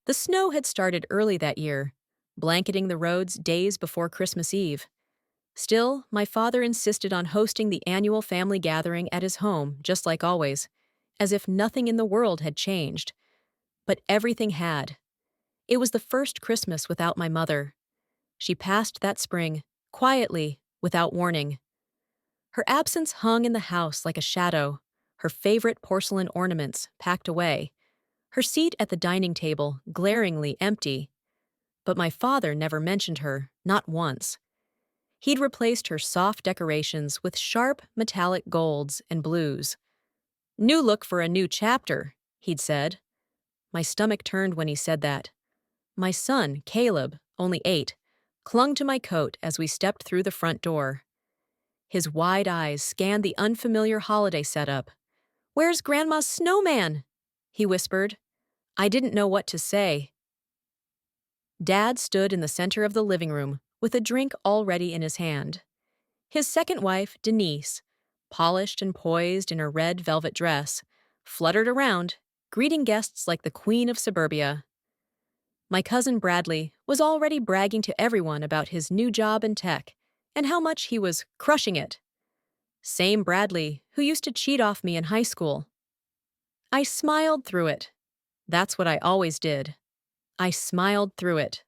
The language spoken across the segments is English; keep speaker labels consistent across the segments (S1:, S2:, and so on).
S1: The snow had started early that year, blanketing the roads days before Christmas Eve. Still, my father insisted on hosting the annual family gathering at his home, just like always, as if nothing in the world had changed. But everything had. It was the first Christmas without my mother. She passed that spring, quietly, without warning. Her absence hung in the house like a shadow, her favorite porcelain ornaments packed away, her seat at the dining table glaringly empty. But my father never mentioned her, not once. He'd replaced her soft decorations with sharp, metallic golds and blues. "New look for a new chapter," he'd said. My stomach turned when he said that. My son, Caleb, only 8, clung to my coat as we stepped through the front door. His wide eyes scanned the unfamiliar holiday setup. "Where's Grandma's snowman?" he whispered. I didn't know what to say. Dad stood in the center of the living room with a drink already in his hand. His second wife, Denise, polished and poised in her red velvet dress, fluttered around, greeting guests like the queen of suburbia. My cousin Bradley was already bragging to everyone about his new job in tech and how much he was crushing it. Same Bradley who used to cheat off me in high school. I smiled through it. That's what I always did. I smiled through it.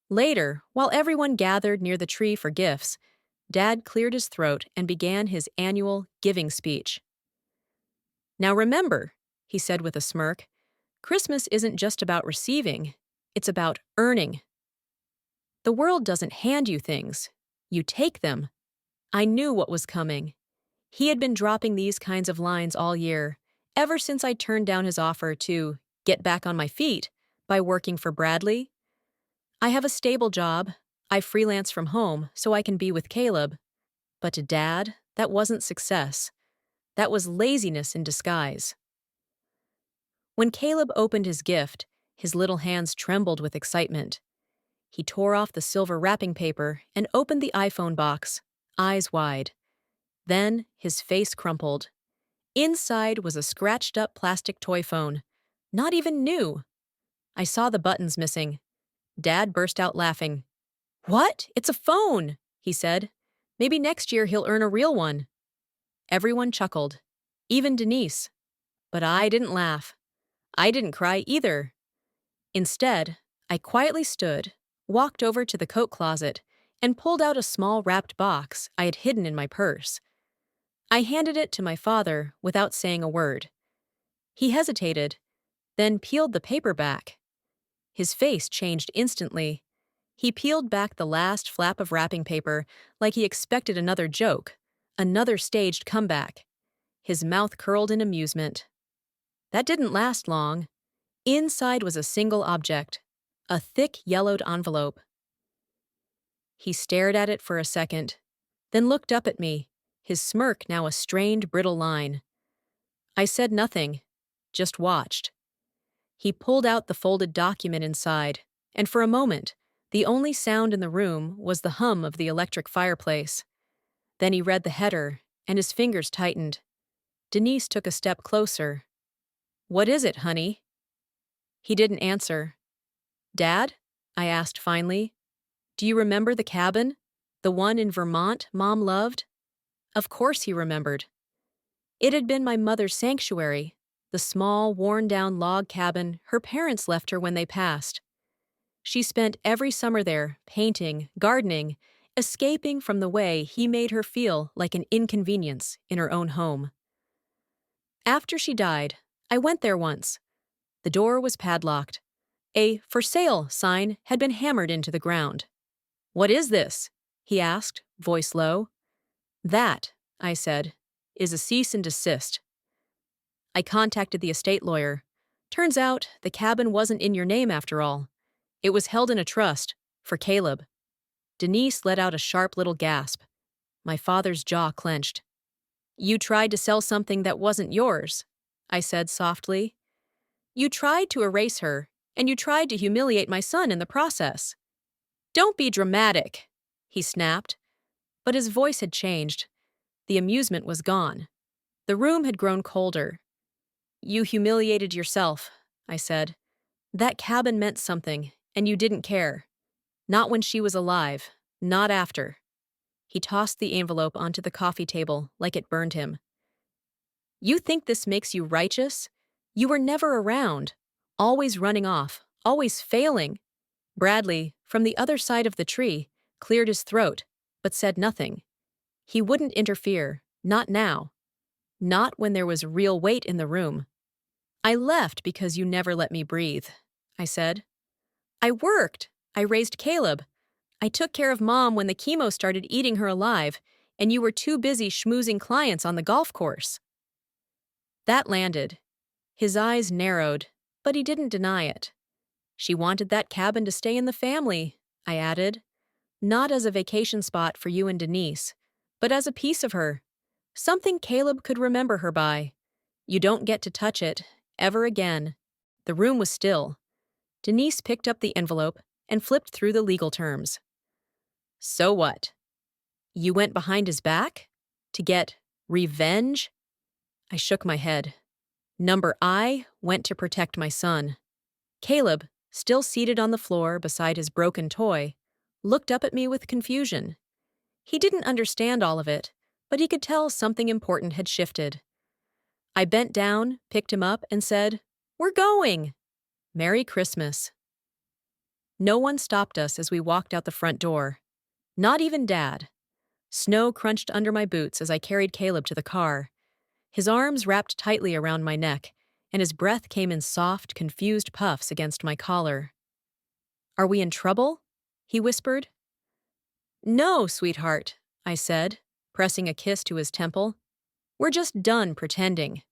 S1: Later, while everyone gathered near the tree for gifts, Dad cleared his throat and began his annual giving speech. "Now remember," he said with a smirk, "Christmas isn't just about receiving, it's about earning. The world doesn't hand you things, you take them." I knew what was coming. He had been dropping these kinds of lines all year, ever since I turned down his offer to get back on my feet by working for Bradley. I have a stable job. I freelance from home so I can be with Caleb. But to Dad, that wasn't success. That was laziness in disguise. When Caleb opened his gift, his little hands trembled with excitement. He tore off the silver wrapping paper and opened the iPhone box, eyes wide. Then his face crumpled. Inside was a scratched-up plastic toy phone. Not even new. I saw the buttons missing. Dad burst out laughing. "What? It's a phone," he said. "Maybe next year he'll earn a real one." Everyone chuckled, even Denise. But I didn't laugh. I didn't cry either. Instead, I quietly stood, walked over to the coat closet, and pulled out a small wrapped box I had hidden in my purse. I handed it to my father without saying a word. He hesitated, then peeled the paper back. His face changed instantly. He peeled back the last flap of wrapping paper like he expected another joke, another staged comeback. His mouth curled in amusement. That didn't last long. Inside was a single object, a thick yellowed envelope. He stared at it for a second, then looked up at me, his smirk now a strained, brittle line. I said nothing, just watched. He pulled out the folded document inside, and for a moment, the only sound in the room was the hum of the electric fireplace. Then he read the header, and his fingers tightened. Denise took a step closer. "What is it, honey?" He didn't answer. "Dad?" I asked finally. "Do you remember the cabin? The one in Vermont Mom loved?" Of course he remembered. It had been my mother's sanctuary, the small, worn-down log cabin her parents left her when they passed. She spent every summer there, painting, gardening, escaping from the way he made her feel like an inconvenience in her own home. After she died, I went there once. The door was padlocked. A "for sale" sign had been hammered into the ground. "What is this?" he asked, voice low. "That," I said, "is a cease and desist." I contacted the estate lawyer. Turns out the cabin wasn't in your name after all. It was held in a trust, for Caleb. Denise let out a sharp little gasp. My father's jaw clenched. "You tried to sell something that wasn't yours," I said softly. "You tried to erase her, and you tried to humiliate my son in the process." "Don't be dramatic," he snapped. But his voice had changed. The amusement was gone. The room had grown colder. "You humiliated yourself," I said. That cabin meant something, and you didn't care. Not when she was alive. Not after. He tossed the envelope onto the coffee table like it burned him. You think this makes you righteous? You were never around. Always running off. Always failing. Bradley, from the other side of the tree, cleared his throat, but said nothing. He wouldn't interfere. Not now. Not when there was real weight in the room. I left because you never let me breathe, I said. I worked. I raised Caleb. I took care of Mom when the chemo started eating her alive, and you were too busy schmoozing clients on the golf course. That landed. His eyes narrowed, but he didn't deny it. She wanted that cabin to stay in the family, I added. Not as a vacation spot for you and Denise, but as a piece of her. Something Caleb could remember her by. You don't get to touch it, ever again. The room was still. Denise picked up the envelope and flipped through the legal terms. So what? You went behind his back? To get revenge? I shook my head. Number I went to protect my son. Caleb, still seated on the floor beside his broken toy, looked up at me with confusion. He didn't understand all of it, but he could tell something important had shifted. I bent down, picked him up, and said, "We're going! Merry Christmas." No one stopped us as we walked out the front door. Not even Dad. Snow crunched under my boots as I carried Caleb to the car. His arms wrapped tightly around my neck, and his breath came in soft, confused puffs against my collar. "Are we in trouble?" he whispered. "No, sweetheart," I said, pressing a kiss to his temple. "We're just done pretending."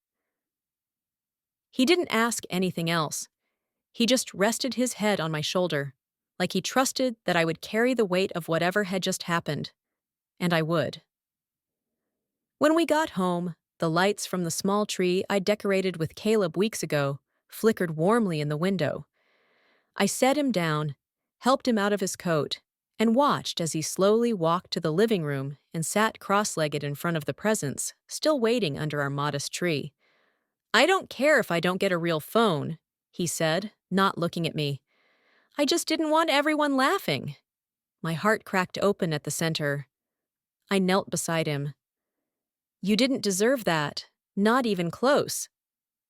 S1: He didn't ask anything else. He just rested his head on my shoulder, like he trusted that I would carry the weight of whatever had just happened. And I would. When we got home, the lights from the small tree I decorated with Caleb weeks ago flickered warmly in the window. I set him down, helped him out of his coat, and watched as he slowly walked to the living room and sat cross-legged in front of the presents, still waiting under our modest tree. "I don't care if I don't get a real phone," he said, not looking at me. "I just didn't want everyone laughing." My heart cracked open at the center. I knelt beside him. "You didn't deserve that, not even close."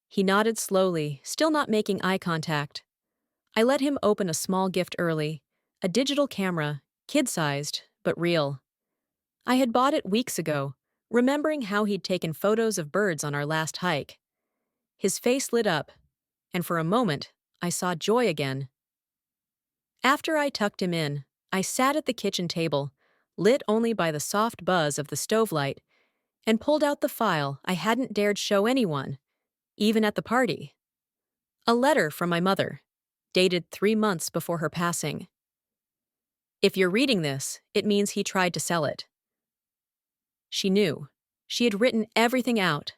S1: He nodded slowly, still not making eye contact. I let him open a small gift early, a digital camera, kid-sized, but real. I had bought it weeks ago, remembering how he'd taken photos of birds on our last hike. His face lit up, and for a moment, I saw joy again. After I tucked him in, I sat at the kitchen table, lit only by the soft buzz of the stove light, and pulled out the file I hadn't dared show anyone, even at the party. A letter from my mother, dated 3 months before her passing. If you're reading this, it means he tried to sell it. She knew. She had written everything out.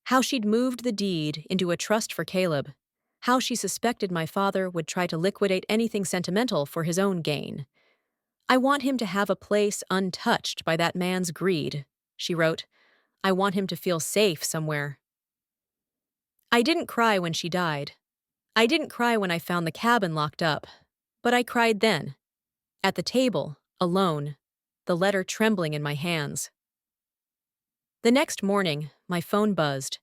S1: How she'd moved the deed into a trust for Caleb. How she suspected my father would try to liquidate anything sentimental for his own gain. "I want him to have a place untouched by that man's greed," she wrote. "I want him to feel safe somewhere." I didn't cry when she died. I didn't cry when I found the cabin locked up. But I cried then. At the table, alone, the letter trembling in my hands. The next morning, my phone buzzed.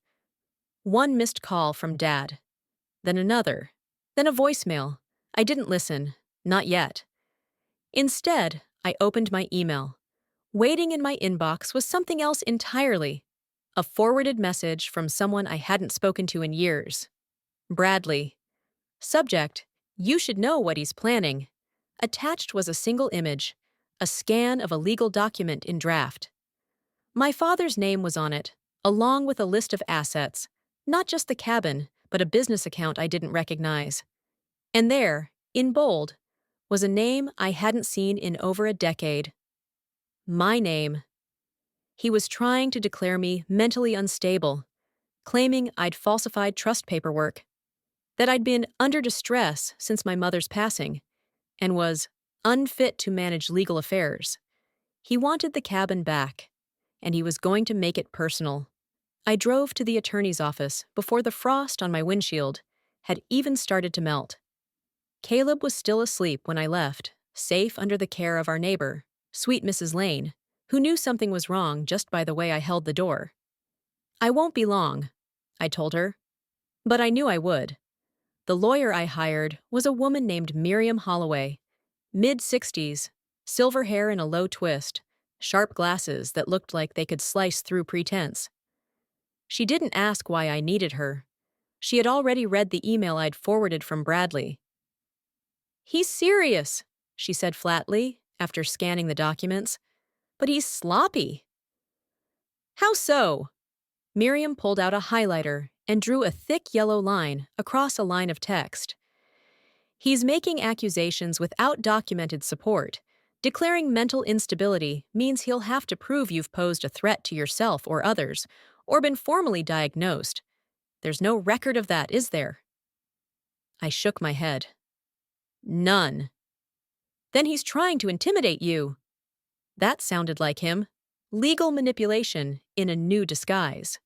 S1: One missed call from Dad. Then another. Then a voicemail. I didn't listen. Not yet. Instead, I opened my email. Waiting in my inbox was something else entirely. A forwarded message from someone I hadn't spoken to in years. Bradley. Subject: "You should know what he's planning." Attached was a single image, a scan of a legal document in draft. My father's name was on it, along with a list of assets, not just the cabin, but a business account I didn't recognize. And there, in bold, was a name I hadn't seen in over a decade. My name. He was trying to declare me mentally unstable, claiming I'd falsified trust paperwork, that I'd been under distress since my mother's passing, and was unfit to manage legal affairs. He wanted the cabin back, and he was going to make it personal. I drove to the attorney's office before the frost on my windshield had even started to melt. Caleb was still asleep when I left, safe under the care of our neighbor, sweet Mrs. Lane, who knew something was wrong just by the way I held the door. I won't be long, I told her. But I knew I would. The lawyer I hired was a woman named Miriam Holloway, mid-60s, silver hair in a low twist, sharp glasses that looked like they could slice through pretense. She didn't ask why I needed her. She had already read the email I'd forwarded from Bradley. "He's serious," she said flatly, after scanning the documents. "But he's sloppy." "How so?" Miriam pulled out a highlighter and drew a thick yellow line across a line of text. "He's making accusations without documented support. Declaring mental instability means he'll have to prove you've posed a threat to yourself or others, or been formally diagnosed. There's no record of that, is there?" I shook my head. "None." "Then he's trying to intimidate you." That sounded like him. Legal manipulation in a new disguise.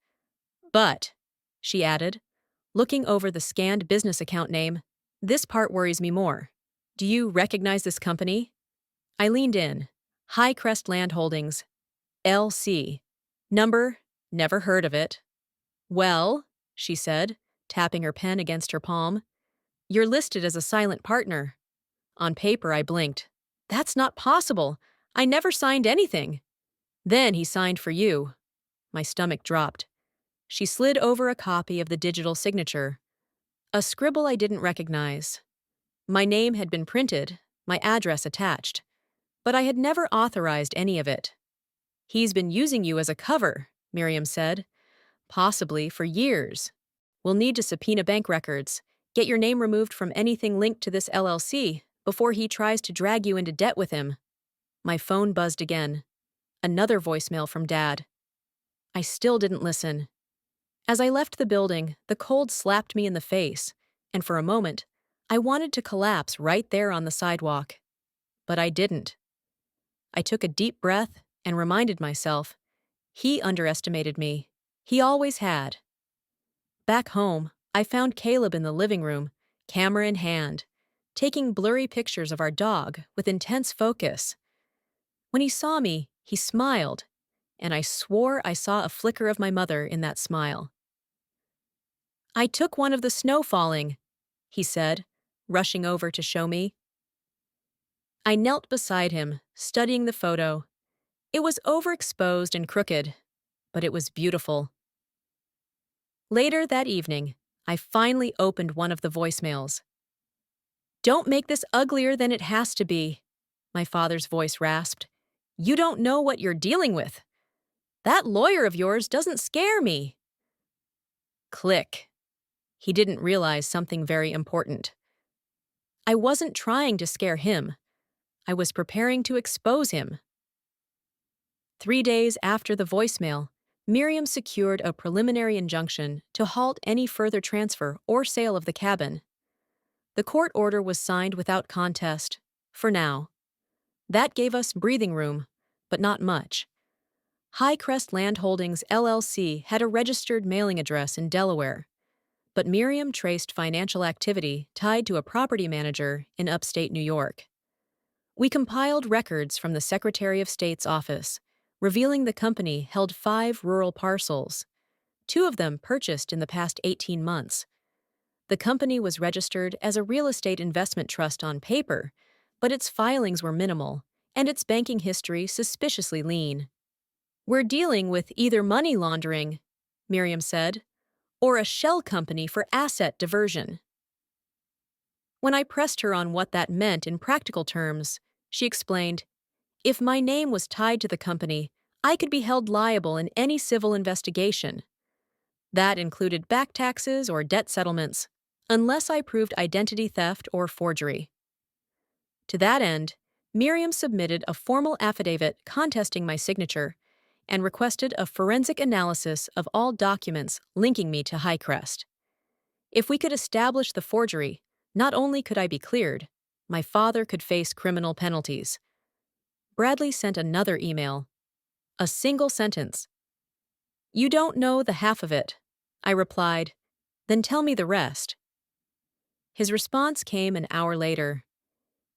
S1: "But," she added, looking over the scanned business account name, "this part worries me more. Do you recognize this company?" I leaned in. High Crest Land Holdings, LC. Number, never heard of it. "Well," she said, tapping her pen against her palm, "you're listed as a silent partner." On paper, I blinked. "That's not possible. I never signed anything." "Then he signed for you." My stomach dropped. She slid over a copy of the digital signature. A scribble I didn't recognize. My name had been printed, my address attached, but I had never authorized any of it. "He's been using you as a cover," Miriam said. "Possibly for years. We'll need to subpoena bank records, get your name removed from anything linked to this LLC before he tries to drag you into debt with him." My phone buzzed again. Another voicemail from Dad. I still didn't listen. As I left the building, the cold slapped me in the face, and for a moment, I wanted to collapse right there on the sidewalk. But I didn't. I took a deep breath and reminded myself, he underestimated me. He always had. Back home, I found Caleb in the living room, camera in hand, taking blurry pictures of our dog with intense focus. When he saw me, he smiled, and I swore I saw a flicker of my mother in that smile. "I took one of the snow falling," he said, rushing over to show me. I knelt beside him, studying the photo. It was overexposed and crooked, but it was beautiful. Later that evening, I finally opened one of the voicemails. "Don't make this uglier than it has to be," my father's voice rasped. "You don't know what you're dealing with. That lawyer of yours doesn't scare me." Click. He didn't realize something very important. I wasn't trying to scare him. I was preparing to expose him. 3 days after the voicemail, Miriam secured a preliminary injunction to halt any further transfer or sale of the cabin. The court order was signed without contest, for now. That gave us breathing room, but not much. High Crest Land Holdings LLC had a registered mailing address in Delaware, but Miriam traced financial activity tied to a property manager in upstate New York. We compiled records from the Secretary of State's office, revealing the company held 5 rural parcels, 2 of them purchased in the past 18 months. The company was registered as a real estate investment trust on paper, but its filings were minimal, and its banking history suspiciously lean. "We're dealing with either money laundering," Miriam said, "or a shell company for asset diversion." When I pressed her on what that meant in practical terms, she explained, "If my name was tied to the company, I could be held liable in any civil investigation. That included back taxes or debt settlements, unless I proved identity theft or forgery." To that end, Miriam submitted a formal affidavit contesting my signature and requested a forensic analysis of all documents linking me to Highcrest. If we could establish the forgery, not only could I be cleared, my father could face criminal penalties. Bradley sent another email. A single sentence. "You don't know the half of it," I replied. "Then tell me the rest." His response came an hour later.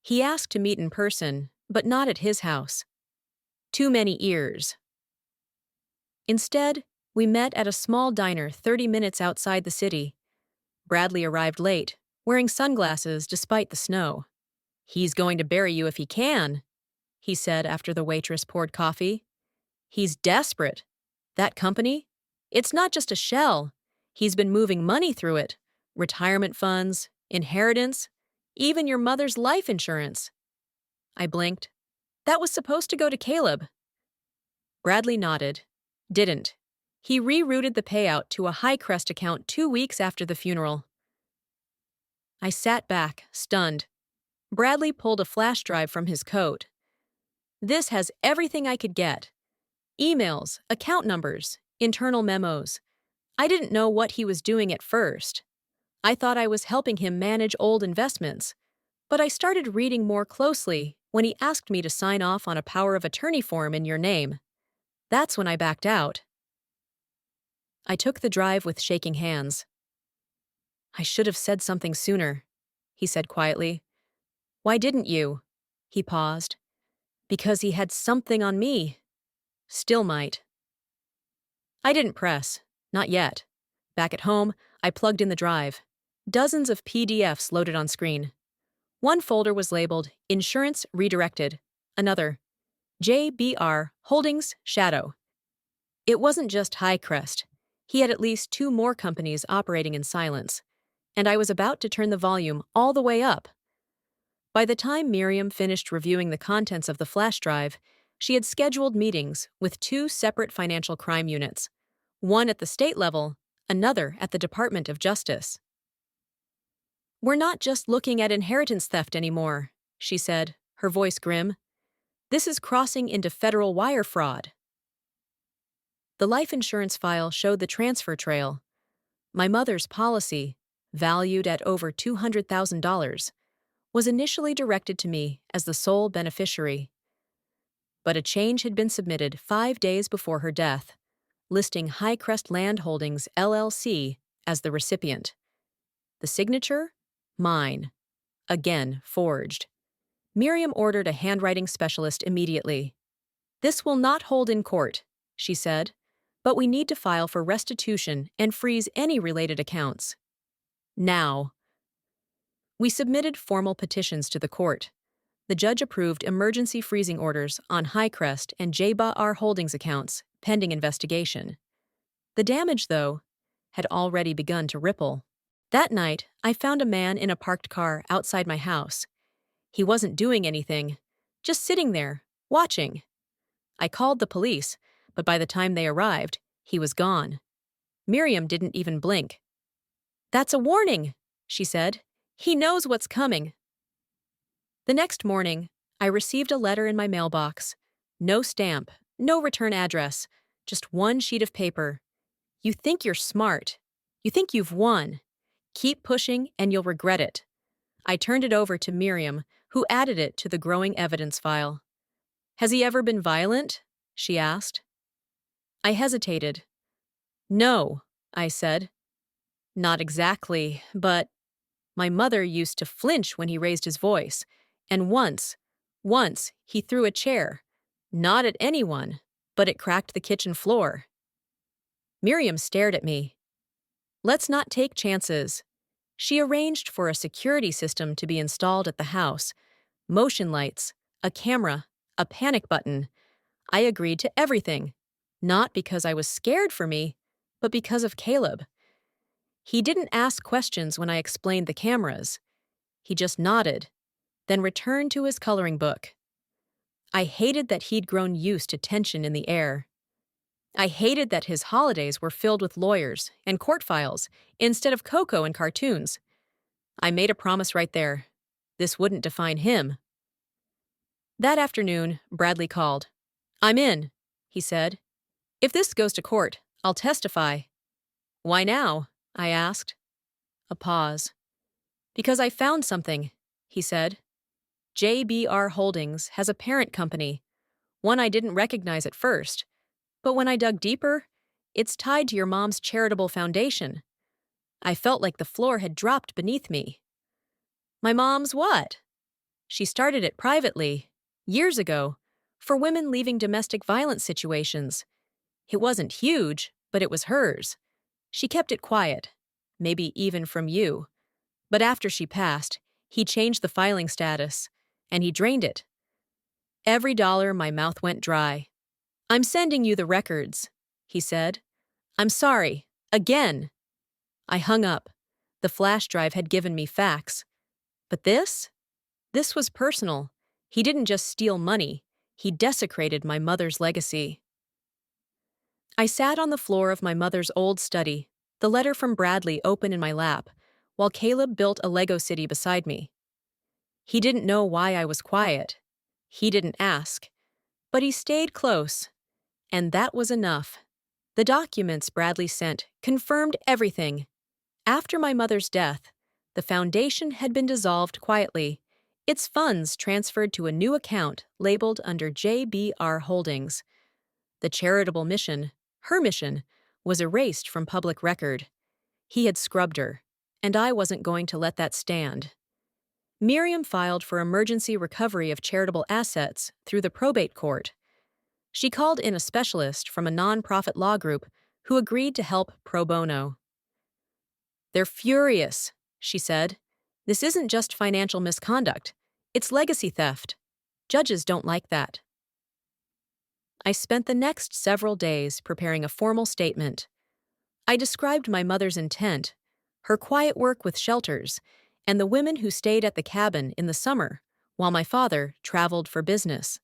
S1: He asked to meet in person, but not at his house. Too many ears. Instead, we met at a small diner 30 minutes outside the city. Bradley arrived late, wearing sunglasses despite the snow. "He's going to bury you if he can," he said after the waitress poured coffee. "He's desperate. That company? It's not just a shell. He's been moving money through it. Retirement funds, inheritance, even your mother's life insurance." I blinked. "That was supposed to go to Caleb." Bradley nodded. "Didn't. He rerouted the payout to a Highcrest account 2 weeks after the funeral." I sat back, stunned. Bradley pulled a flash drive from his coat. "This has everything I could get. Emails, account numbers, internal memos. I didn't know what he was doing at first. I thought I was helping him manage old investments. But I started reading more closely when he asked me to sign off on a power of attorney form in your name. That's when I backed out." I took the drive with shaking hands. "I should have said something sooner," he said quietly. "Why didn't you?" He paused. "Because he had something on me. Still might." I didn't press. Not yet. Back at home, I plugged in the drive. Dozens of PDFs loaded on screen. One folder was labeled Insurance Redirected. Another, JBR Holdings Shadow. It wasn't just Highcrest. He had at least 2 more companies operating in silence. And I was about to turn the volume all the way up. By the time Miriam finished reviewing the contents of the flash drive, she had scheduled meetings with 2 separate financial crime units, one at the state level, another at the Department of Justice. "We're not just looking at inheritance theft anymore," she said, her voice grim. "This is crossing into federal wire fraud." The life insurance file showed the transfer trail. My mother's policy, valued at over $200,000, was initially directed to me as the sole beneficiary. But a change had been submitted 5 days before her death, listing Highcrest Land Holdings, LLC, as the recipient. The signature? Mine. Again, forged. Miriam ordered a handwriting specialist immediately. "This will not hold in court," she said, "but we need to file for restitution and freeze any related accounts. Now." We submitted formal petitions to the court. The judge approved emergency freezing orders on Highcrest and JBR Holdings accounts, pending investigation. The damage, though, had already begun to ripple. That night, I found a man in a parked car outside my house. He wasn't doing anything, just sitting there, watching. I called the police, but by the time they arrived, he was gone. Miriam didn't even blink. "That's a warning," she said. "He knows what's coming." The next morning, I received a letter in my mailbox. No stamp, no return address, just one sheet of paper. "You think you're smart. You think you've won. Keep pushing and you'll regret it." I turned it over to Miriam, who added it to the growing evidence file. "Has he ever been violent?" she asked. I hesitated. "No," I said. "Not exactly, but—" My mother used to flinch when he raised his voice, and once, he threw a chair. Not at anyone, but it cracked the kitchen floor. Miriam stared at me. "Let's not take chances." She arranged for a security system to be installed at the house. Motion lights, a camera, a panic button. I agreed to everything, not because I was scared for me, but because of Caleb. He didn't ask questions when I explained the cameras. He just nodded, then returned to his coloring book. I hated that he'd grown used to tension in the air. I hated that his holidays were filled with lawyers and court files instead of cocoa and cartoons. I made a promise right there. This wouldn't define him. That afternoon, Bradley called. "I'm in," he said. "If this goes to court, I'll testify." "Why now?" I asked. A pause. "Because I found something," he said. "JBR Holdings has a parent company, one I didn't recognize at first. But when I dug deeper, it's tied to your mom's charitable foundation." I felt like the floor had dropped beneath me. My mom's what? She started it privately, years ago, for women leaving domestic violence situations. It wasn't huge, but it was hers. She kept it quiet, maybe even from you. But after she passed, he changed the filing status, and he drained it. Every dollar, my mouth went dry. I'm sending you the records, he said. I'm sorry. Again. I hung up. The flash drive had given me facts. But this? This was personal. He didn't just steal money. He desecrated my mother's legacy. I sat on the floor of my mother's old study, the letter from Bradley open in my lap, while Caleb built a Lego city beside me. He didn't know why I was quiet. He didn't ask. But he stayed close. And that was enough. The documents Bradley sent confirmed everything. After my mother's death, the foundation had been dissolved quietly, its funds transferred to a new account labeled under JBR Holdings. The charitable mission, her mission, was erased from public record. He had scrubbed her, and I wasn't going to let that stand. Miriam filed for emergency recovery of charitable assets through the probate court. She called in a specialist from a nonprofit law group who agreed to help pro bono. They're furious, she said. This isn't just financial misconduct. It's legacy theft. Judges don't like that. I spent the next several days preparing a formal statement. I described my mother's intent, her quiet work with shelters, and the women who stayed at the cabin in the summer while my father traveled for business.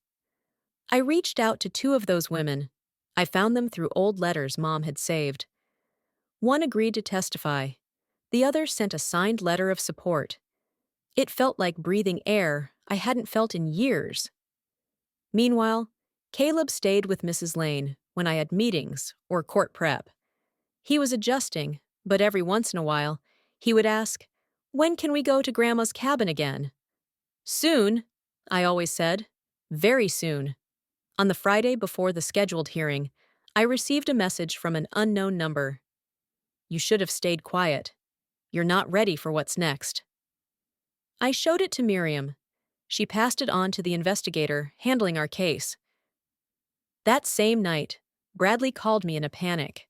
S1: I reached out to two of those women. I found them through old letters Mom had saved. One agreed to testify. The other sent a signed letter of support. It felt like breathing air I hadn't felt in years. Meanwhile, Caleb stayed with Mrs. Lane when I had meetings or court prep. He was adjusting, but every once in a while, he would ask, "When can we go to Grandma's cabin again?" "Soon," I always said. "Very soon." On the Friday before the scheduled hearing, I received a message from an unknown number. "You should have stayed quiet. You're not ready for what's next." I showed it to Miriam. She passed it on to the investigator handling our case. That same night, Bradley called me in a panic.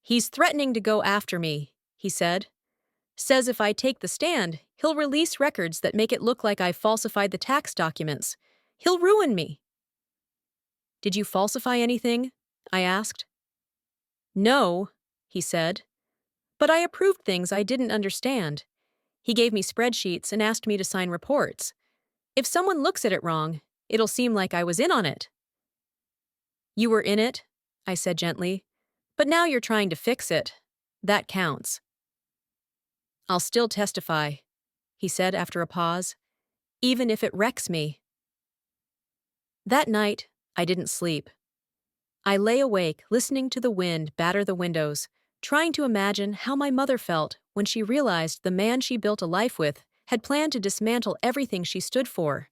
S1: "He's threatening to go after me," he said. "Says if I take the stand, he'll release records that make it look like I've falsified the tax documents. He'll ruin me." "Did you falsify anything?" I asked. "No," he said. "But I approved things I didn't understand. He gave me spreadsheets and asked me to sign reports. If someone looks at it wrong, it'll seem like I was in on it." "You were in it," I said gently, "but now you're trying to fix it. That counts." "I'll still testify," he said after a pause, "even if it wrecks me." That night, I didn't sleep. I lay awake listening to the wind batter the windows, trying to imagine how my mother felt when she realized the man she built a life with had planned to dismantle everything she stood for.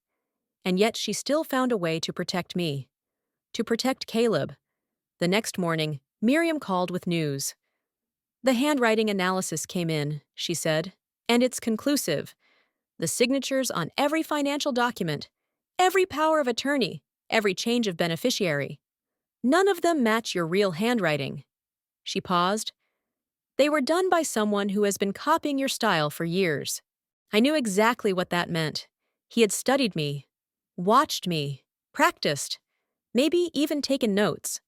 S1: And yet she still found a way to protect me. To protect Caleb. The next morning, Miriam called with news. "The handwriting analysis came in," she said, "and it's conclusive. The signatures on every financial document, every power of attorney, every change of beneficiary. None of them match your real handwriting." She paused. "They were done by someone who has been copying your style for years." I knew exactly what that meant. He had studied me, watched me, practiced, maybe even taken notes.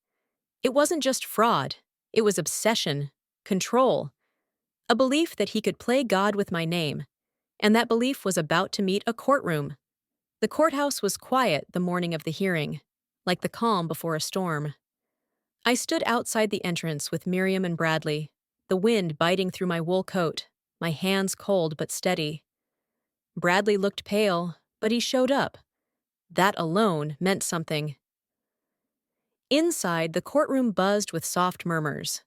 S1: It wasn't just fraud, it was obsession, control, a belief that he could play God with my name, and that belief was about to meet a courtroom. The courthouse was quiet the morning of the hearing, like the calm before a storm. I stood outside the entrance with Miriam and Bradley, the wind biting through my wool coat, my hands cold but steady. Bradley looked pale, but he showed up. That alone meant something. Inside, the courtroom buzzed with soft murmurs.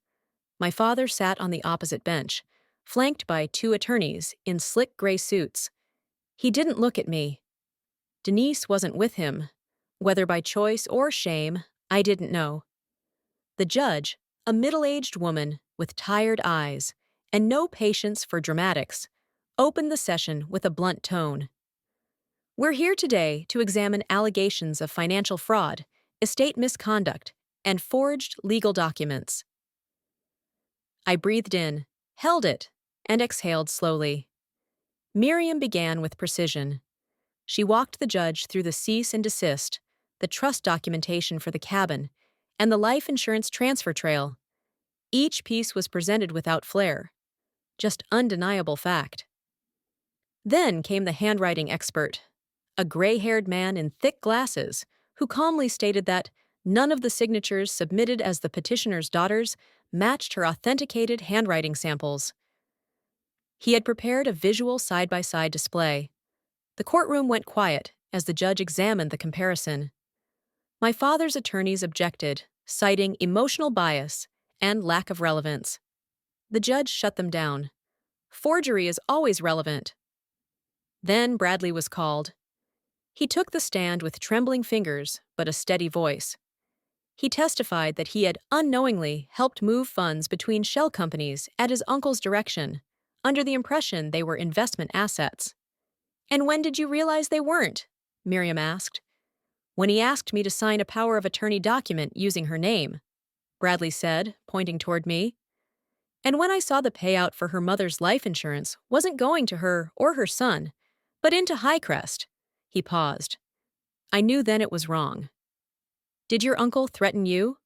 S1: My father sat on the opposite bench, flanked by two attorneys in slick gray suits. He didn't look at me. Denise wasn't with him. Whether by choice or shame, I didn't know. The judge, a middle-aged woman with tired eyes and no patience for dramatics, opened the session with a blunt tone. We're here today to examine allegations of financial fraud, estate misconduct, and forged legal documents. I breathed in, held it, and exhaled slowly. Miriam began with precision. She walked the judge through the cease and desist, the trust documentation for the cabin, and the life insurance transfer trail. Each piece was presented without flair, just undeniable fact. Then came the handwriting expert, a gray-haired man in thick glasses, who calmly stated that none of the signatures submitted as the petitioner's daughters matched her authenticated handwriting samples. He had prepared a visual side-by-side display. The courtroom went quiet as the judge examined the comparison. My father's attorneys objected, citing emotional bias and lack of relevance. The judge shut them down. Forgery is always relevant. Then Bradley was called. He took the stand with trembling fingers but a steady voice. He testified that he had unknowingly helped move funds between shell companies at his uncle's direction, under the impression they were investment assets. "And when did you realize they weren't?" Miriam asked. "When he asked me to sign a power of attorney document using her name," Bradley said, pointing toward me. "And when I saw the payout for her mother's life insurance wasn't going to her or her son, but into Highcrest." He paused. "I knew then it was wrong." "Did your uncle threaten you?"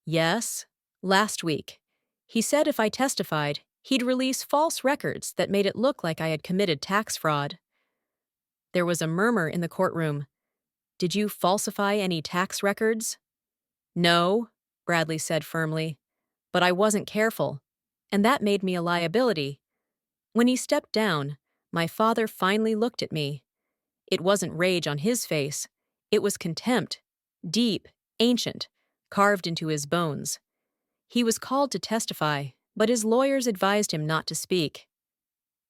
S1: "Yes, last week. He said if I testified, he'd release false records that made it look like I had committed tax fraud." There was a murmur in the courtroom. "Did you falsify any tax records?" "No," Bradley said firmly, "but I wasn't careful, and that made me a liability." When he stepped down, my father finally looked at me. It wasn't rage on his face. It was contempt, deep, ancient, carved into his bones. He was called to testify, but his lawyers advised him not to speak.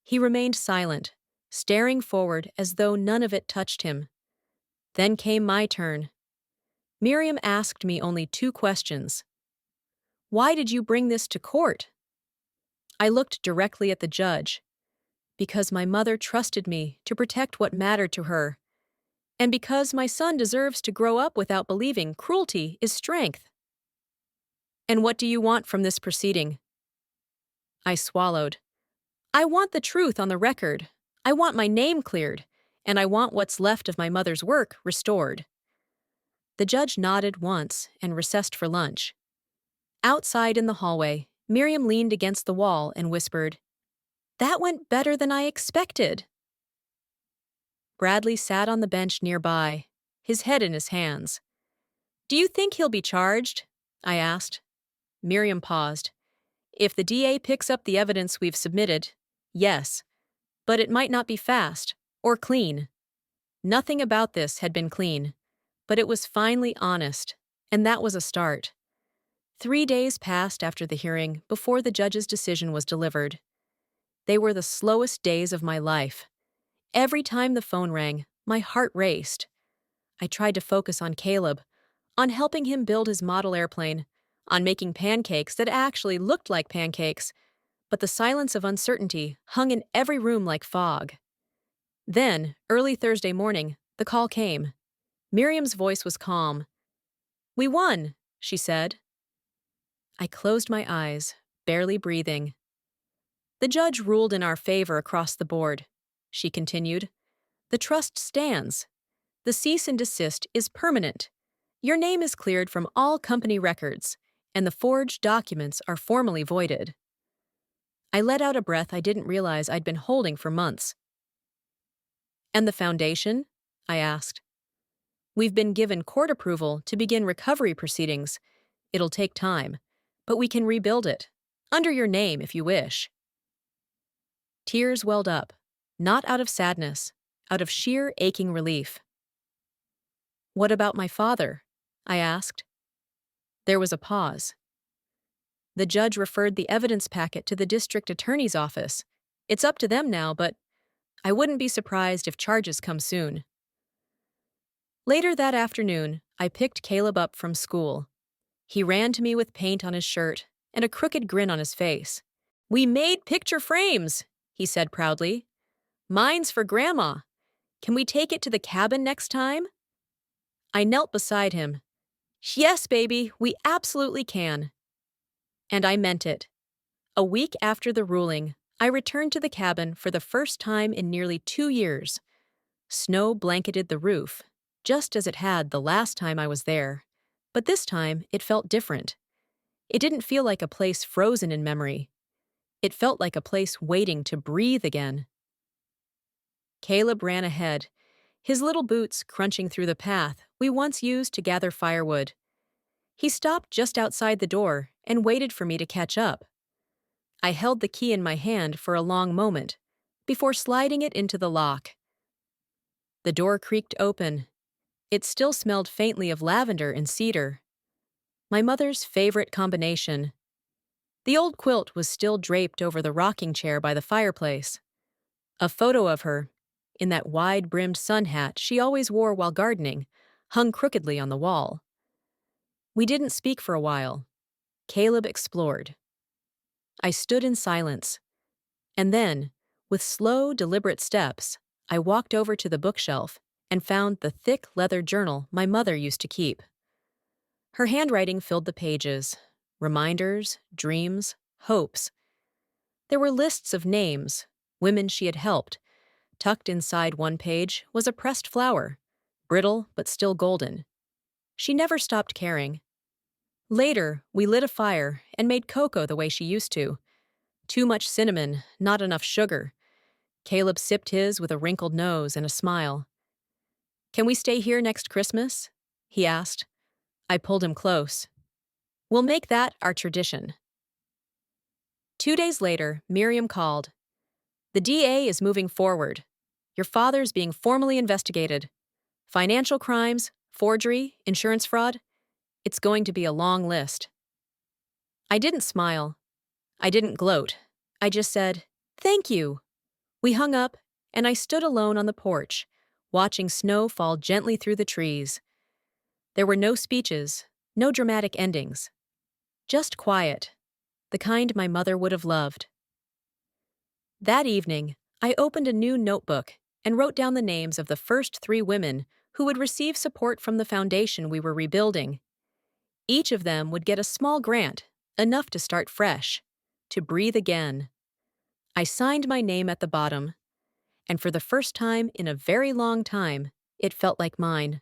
S1: He remained silent, staring forward as though none of it touched him. Then came my turn. Miriam asked me only 2 questions. "Why did you bring this to court?" I looked directly at the judge. "Because my mother trusted me to protect what mattered to her, and because my son deserves to grow up without believing cruelty is strength." "And what do you want from this proceeding?" I swallowed. "I want the truth on the record. I want my name cleared, and I want what's left of my mother's work restored." The judge nodded once and recessed for lunch. Outside in the hallway, Miriam leaned against the wall and whispered, "That went better than I expected." Bradley sat on the bench nearby, his head in his hands. "Do you think he'll be charged?" I asked. Miriam paused. "If the DA picks up the evidence we've submitted, yes. But it might not be fast or clean." Nothing about this had been clean, but it was finally honest, and that was a start. 3 days passed after the hearing before the judge's decision was delivered. They were the slowest days of my life. Every time the phone rang, my heart raced. I tried to focus on Caleb, on helping him build his model airplane, on making pancakes that actually looked like pancakes, but the silence of uncertainty hung in every room like fog. Then, early Thursday morning, the call came. Miriam's voice was calm. "We won," she said. I closed my eyes, barely breathing. "The judge ruled in our favor across the board," she continued. "The trust stands. The cease and desist is permanent. Your name is cleared from all company records, and the forged documents are formally voided." I let out a breath I didn't realize I'd been holding for months. "And the foundation?" I asked. "We've been given court approval to begin recovery proceedings. It'll take time, but we can rebuild it, under your name if you wish." Tears welled up, not out of sadness, out of sheer aching relief. "What about my father?" I asked. There was a pause. The judge referred the evidence packet to the district attorney's office. It's up to them now, but I wouldn't be surprised if charges come soon. Later that afternoon, I picked Caleb up from school. He ran to me with paint on his shirt and a crooked grin on his face. "We made picture frames!" he said proudly. Mine's for Grandma. Can we take it to the cabin next time? I knelt beside him. Yes, baby, we absolutely can. And I meant it. A week after the ruling, I returned to the cabin for the first time in nearly 2 years. Snow blanketed the roof, just as it had the last time I was there. But this time, it felt different. It didn't feel like a place frozen in memory. It felt like a place waiting to breathe again. Caleb ran ahead, his little boots crunching through the path we once used to gather firewood. He stopped just outside the door and waited for me to catch up. I held the key in my hand for a long moment, before sliding it into the lock. The door creaked open. It still smelled faintly of lavender and cedar. My mother's favorite combination. The old quilt was still draped over the rocking chair by the fireplace. A photo of her, in that wide-brimmed sun hat she always wore while gardening, hung crookedly on the wall. We didn't speak for a while. Caleb explored. I stood in silence. And then, with slow, deliberate steps, I walked over to the bookshelf and found the thick leather journal my mother used to keep. Her handwriting filled the pages. Reminders, dreams, hopes. There were lists of names, women she had helped. Tucked inside one page was a pressed flower, brittle but still golden. She never stopped caring. Later, we lit a fire and made cocoa the way she used to. Too much cinnamon, not enough sugar. Caleb sipped his with a wrinkled nose and a smile. Can we stay here next Christmas? He asked. I pulled him close. We'll make that our tradition. 2 days later, Miriam called. The DA is moving forward. Your father's being formally investigated. Financial crimes, forgery, insurance fraud. It's going to be a long list. I didn't smile. I didn't gloat. I just said, thank you. We hung up, and I stood alone on the porch, watching snow fall gently through the trees. There were no speeches, no dramatic endings. Just quiet, the kind my mother would have loved. That evening, I opened a new notebook and wrote down the names of the first 3 women who would receive support from the foundation we were rebuilding. Each of them would get a small grant, enough to start fresh, to breathe again. I signed my name at the bottom, and for the first time in a very long time, it felt like mine.